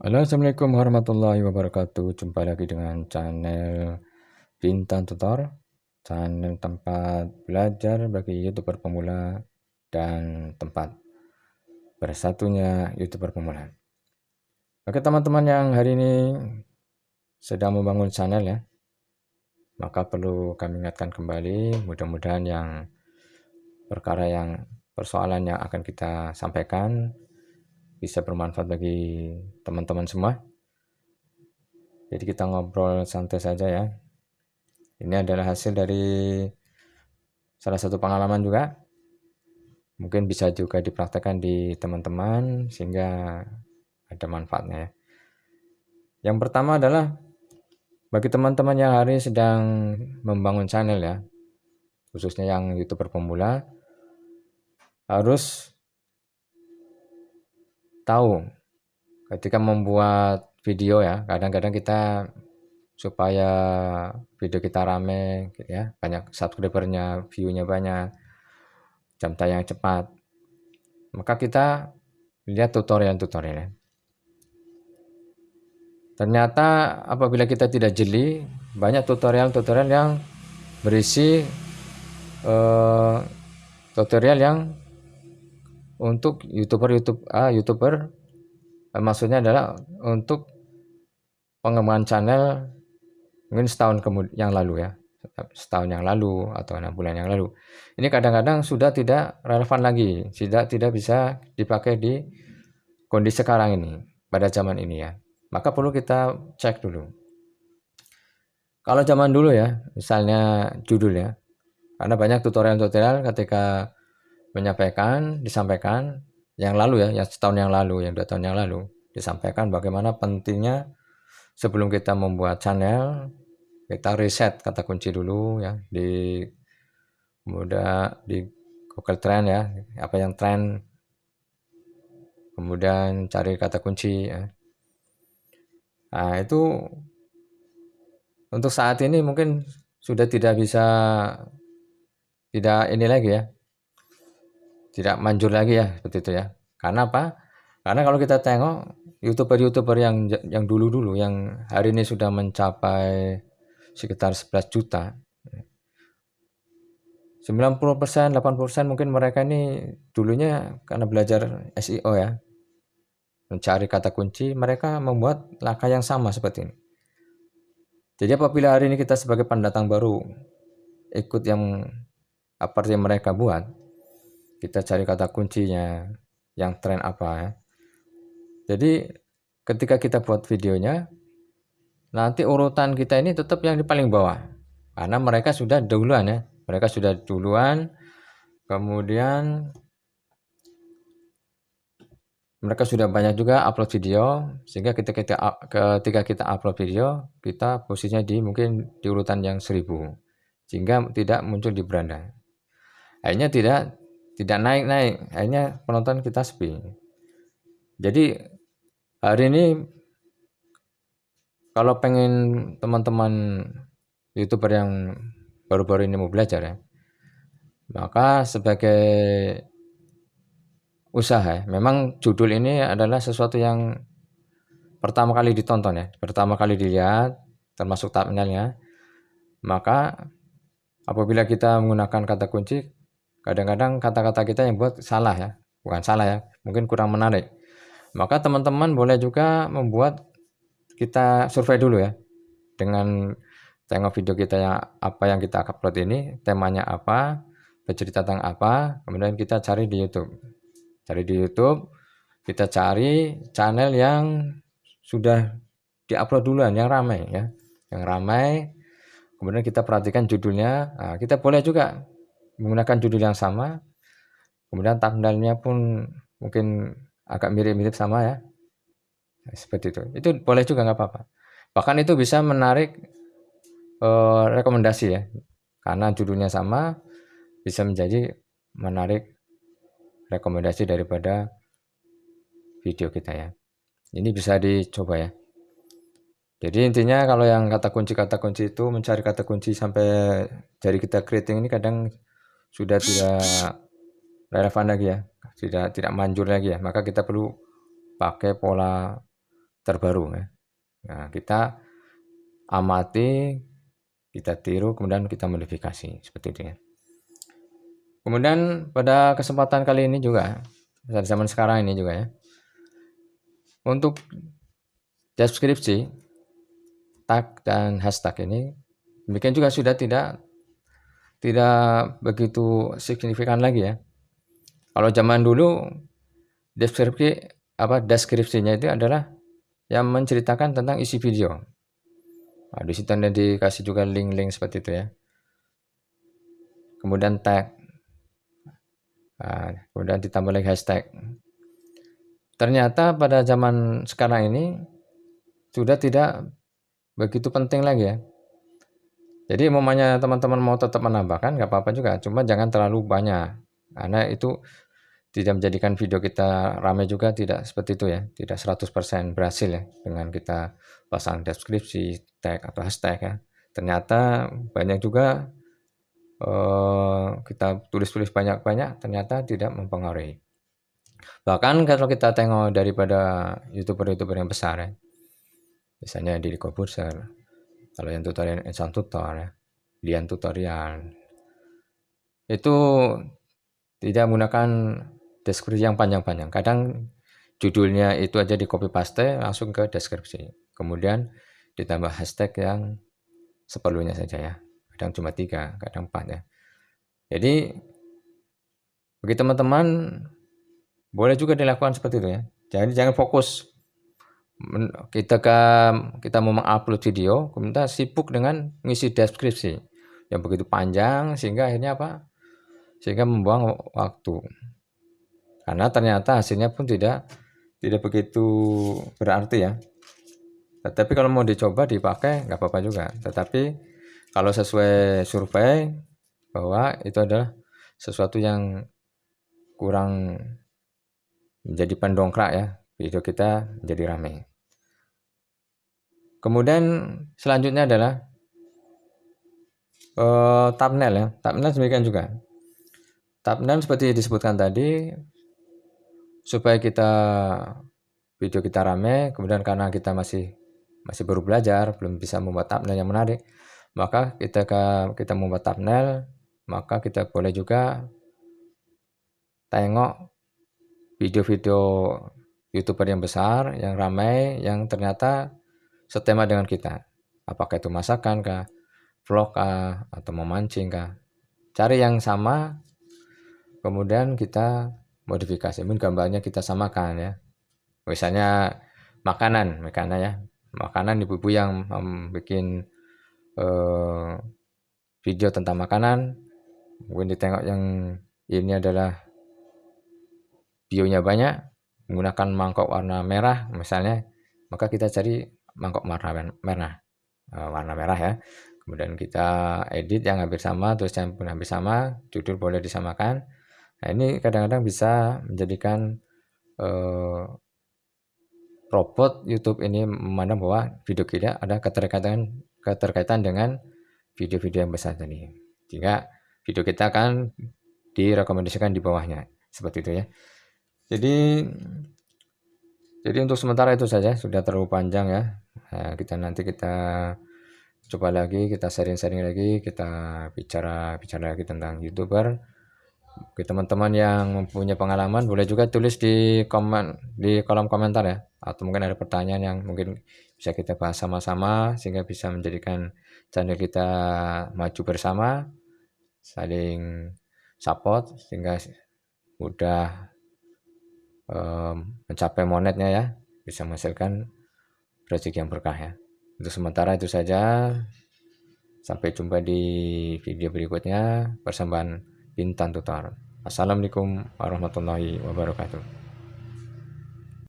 Halo, assalamualaikum warahmatullahi wabarakatuh. Jumpa lagi dengan channel Bintang Tutor, channel tempat belajar bagi YouTuber pemula dan tempat bersatunya YouTuber pemula. Oke teman-teman yang hari ini sedang membangun channel ya, maka perlu kami ingatkan kembali, mudah-mudahan yang persoalan yang akan kita sampaikan bisa bermanfaat bagi teman-teman semua. Jadi kita ngobrol santai saja ya. Ini adalah hasil dari salah satu pengalaman juga. Mungkin bisa juga dipraktekkan di teman-teman sehingga ada manfaatnya ya. Yang pertama adalah bagi teman-teman yang hari ini sedang membangun channel ya, khususnya yang YouTuber pemula, harus tahu ketika membuat video ya, kadang-kadang kita supaya video kita rame gitu ya, banyak subscribernya, view-nya banyak, jam tayang cepat, maka kita lihat tutorial-tutorialnya. Ternyata apabila kita tidak jeli, banyak tutorial-tutorial yang berisi tutorial yang untuk YouTuber maksudnya adalah untuk pengembangan channel mungkin setahun yang lalu ya, setahun yang lalu atau 6 bulan yang lalu. Ini kadang-kadang sudah tidak relevan lagi, tidak bisa dipakai di kondisi sekarang ini, pada zaman ini ya. Maka perlu kita cek dulu. Kalau zaman dulu ya, misalnya judul ya, karena banyak tutorial-tutorial ketika disampaikan yang lalu ya, yang setahun yang lalu, yang 2 tahun yang lalu, disampaikan bagaimana pentingnya sebelum kita membuat channel, kita riset kata kunci dulu ya, kemudian di Google Trend ya, apa yang trend, kemudian cari kata kunci ya. Nah, itu untuk saat ini mungkin sudah tidak ini lagi ya, tidak manjur lagi ya seperti itu ya. Karena apa? Karena kalau kita tengok YouTuber yang dulu-dulu yang hari ini sudah mencapai sekitar 11 juta. 90%, 80% mungkin mereka ini dulunya karena belajar SEO ya. Mencari kata kunci, mereka membuat langkah yang sama seperti ini. Jadi apabila hari ini kita sebagai pendatang baru ikut yang apa yang mereka buat, kita cari kata kuncinya, yang tren apa ya. Jadi ketika kita buat videonya, nanti urutan kita ini tetap yang di paling bawah. Karena mereka sudah duluan ya. Mereka sudah duluan, kemudian mereka sudah banyak juga upload video, sehingga ketika kita upload video, kita posisinya mungkin di urutan yang 1000, sehingga tidak muncul di beranda. Akhirnya tidak naik-naik, akhirnya penonton kita sepi. Jadi hari ini kalau pengen teman-teman YouTuber yang baru-baru ini mau belajar ya, maka sebagai usaha ya, memang judul ini adalah sesuatu yang pertama kali ditonton ya, pertama kali dilihat, termasuk thumbnailnya. Maka apabila kita menggunakan kata kunci, kadang-kadang kata-kata kita yang buat salah ya, bukan salah ya, mungkin kurang menarik. Maka teman-teman boleh juga kita survei dulu ya, dengan tengok video kita apa yang kita upload ini, temanya apa, bercerita tentang apa, kemudian kita cari di YouTube. Kita cari channel yang sudah diupload duluan, yang ramai ya, yang ramai. Kemudian kita perhatikan judulnya. Nah, kita boleh juga menggunakan judul yang sama. Kemudian thumbnailnya pun mungkin agak mirip-mirip sama ya. Nah, seperti itu. Itu boleh juga nggak apa-apa. Bahkan itu bisa menarik rekomendasi ya. Karena judulnya sama, bisa menjadi menarik rekomendasi daripada video kita ya. Ini bisa dicoba ya. Jadi intinya kalau yang kata kunci itu mencari kata kunci sampai jari kita keriting ini kadang sudah tidak relevan lagi ya, tidak manjur lagi ya. Maka kita perlu pakai pola terbaru ya. Nah, kita amati, kita tiru, kemudian kita modifikasi seperti itu ya. Kemudian pada kesempatan kali ini juga, pada zaman sekarang ini juga ya, untuk deskripsi tag dan hashtag ini, demikian juga sudah tidak begitu signifikan lagi ya. Kalau zaman dulu deskripsinya itu adalah yang menceritakan tentang isi video. Nah, di situ Anda dikasih juga link-link seperti itu ya. Kemudian tag, kemudian ditambah lagi hashtag. Ternyata pada zaman sekarang ini sudah tidak begitu penting lagi ya. Jadi umpamanya teman-teman mau tetap menambahkan nggak apa-apa juga, cuma jangan terlalu banyak. Karena itu tidak menjadikan video kita ramai juga, tidak seperti itu ya. Tidak 100% berhasil ya dengan kita pasang deskripsi, tag atau hashtag ya. Ternyata banyak juga kita tulis-tulis banyak-banyak ternyata tidak mempengaruhi. Bahkan kalau kita tengok daripada YouTuber-YouTuber yang besar ya, misalnya Deddy Corbuzier, kalau yang tutorial Insan Tutor ya, Dian Tutorial, itu tidak menggunakan deskripsi yang panjang-panjang. Kadang judulnya itu aja di copy paste langsung ke deskripsi. Kemudian ditambah hashtag yang seperlunya saja ya. Kadang cuma 3, kadang 4 ya. Jadi bagi teman-teman boleh juga dilakukan seperti itu ya. Jadi jangan fokus kita mau mengupload video, kemudian sibuk dengan mengisi deskripsi yang begitu panjang sehingga akhirnya apa? Sehingga membuang waktu. Karena ternyata hasilnya pun tidak begitu berarti ya. Tetapi kalau mau dicoba dipakai nggak apa-apa juga. Tetapi kalau sesuai survei bahwa itu adalah sesuatu yang kurang menjadi pendongkrak ya, video kita menjadi ramai. Kemudian selanjutnya adalah thumbnail ya. Thumbnail demikian juga. Thumbnail seperti disebutkan tadi, supaya video kita ramai, kemudian karena kita masih baru belajar, belum bisa membuat thumbnail yang menarik, maka kita membuat thumbnail, maka kita boleh juga tengok video-video YouTuber yang besar, yang ramai, yang ternyata setema dengan kita. Apakah itu masakan kah, vlog kah, atau memancing kah. Cari yang sama, kemudian kita modifikasi, mungkin gambarnya kita samakan ya. Misalnya makanan ya. Makanan ibu-ibu yang bikin video tentang makanan, mungkin ditengok yang ini adalah bionya banyak, menggunakan mangkok warna merah misalnya, maka kita cari mangkok warna merah ya. Kemudian kita edit yang hampir sama, tulisan pun hampir sama, judul boleh disamakan. Nah, ini kadang-kadang bisa menjadikan robot YouTube ini memandang bahwa video kita ada keterkaitan dengan video-video yang besar tadi. Sehingga video kita akan direkomendasikan di bawahnya. Seperti itu ya. Jadi untuk sementara itu saja, sudah terlalu panjang ya. Nah, nanti kita coba lagi, kita sharing-sharing lagi, kita bicara lagi tentang YouTuber. Oke, teman-teman yang mempunyai pengalaman boleh juga tulis di kolom komentar ya, atau mungkin ada pertanyaan yang mungkin bisa kita bahas sama-sama sehingga bisa menjadikan channel kita maju bersama, saling support sehingga mudah mencapai monetnya ya, bisa menghasilkan rezeki yang berkah ya. Untuk sementara itu saja, sampai jumpa di video berikutnya, persembahan Bintan Tutor. Assalamualaikum warahmatullahi wabarakatuh.